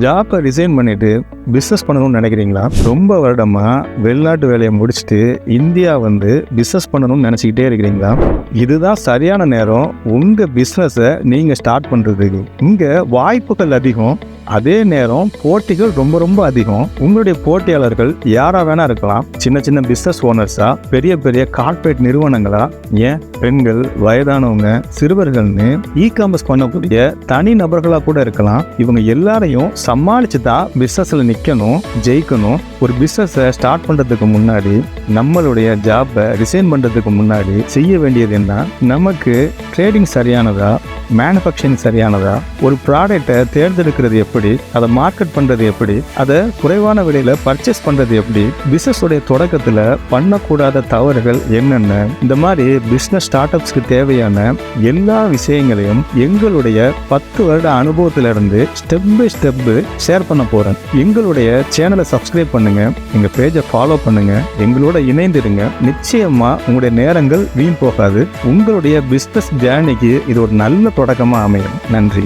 ஜாப்பை resign பண்ணிட்டு business பண்ணணும்னு நினைக்கிறீங்களா? ரொம்ப வருடமா வெளிநாட்டு வேலையை முடிச்சுட்டு இந்தியா வந்து பிஸ்னஸ் பண்ணணும்னு நினச்சிக்கிட்டே இருக்கிறீங்களா? இதுதான் சரியான நேரம் உங்கள் பிஸ்னஸை நீங்கள் ஸ்டார்ட் பண்ணுறதுக்கு. இங்கே வாய்ப்புகள் அதிகம், அதே நேரம் போட்டிகள் ரொம்ப ரொம்ப அதிகம். உங்களுடைய போட்டியாளர்கள் யாரா வேணா இருக்கலாம். சின்ன சின்ன பிஸ்னஸ் ஓனர்ஸா, பெரிய பெரிய கார்ப்பரேட் நிறுவனங்களா, ஏன் பெண்கள், வயதானவங்க, சிறுவர்கள்னு காமர்ஸ் பண்ணக்கூடிய தனி நபர்களா கூட இருக்கலாம். இவங்க எல்லாரையும் சமாளிச்சு தான் பிஸ்னஸ்ல நிக்கணும், ஜெயிக்கணும். ஒரு பிஸ்னஸை ஸ்டார்ட் பண்றதுக்கு முன்னாடி, நம்மளுடைய ஜாப்பை ரிசைன் பண்றதுக்கு முன்னாடி செய்ய வேண்டியது என்ன? நமக்கு ட்ரேடிங் சரியானதா, மேனுஃபேக்சரிங் சரியானதா, ஒரு ப்ராடக்டை தேர்ந்தெடுக்கிறது எப்படி, அதை மார்க்கெட் பண்றது எப்படி, அதை குறைவான விலையில பர்ச்சேஸ் பண்றது எப்படி, பிசினஸ் உடைய தொடக்கத்துல பண்ணக்கூடாத தவறுகள் என்னென்ன, இந்த மாதிரி பிசினஸ் ஸ்டார்ட் அப்ஸ்க்கு தேவையான எல்லா விஷயங்களையும் எங்களுடைய 10 வருட அனுபவத்திலிருந்து ஸ்டெப் பை ஸ்டெப் ஷேர் பண்ண போறேன். எங்களுடைய சேனலை சப்ஸ்கிரைப் பண்ணுங்க, எங்க பேஜை ஃபாலோ பண்ணுங்க, எங்களோட இணைந்திருங்க. நிச்சயமா உங்களுடைய நேரங்கள் வீண் போகாது. உங்களுடைய பிசினஸ் ஜேர்னிக்கு இது ஒரு நல்ல தொடக்கமா அமையும். நன்றி.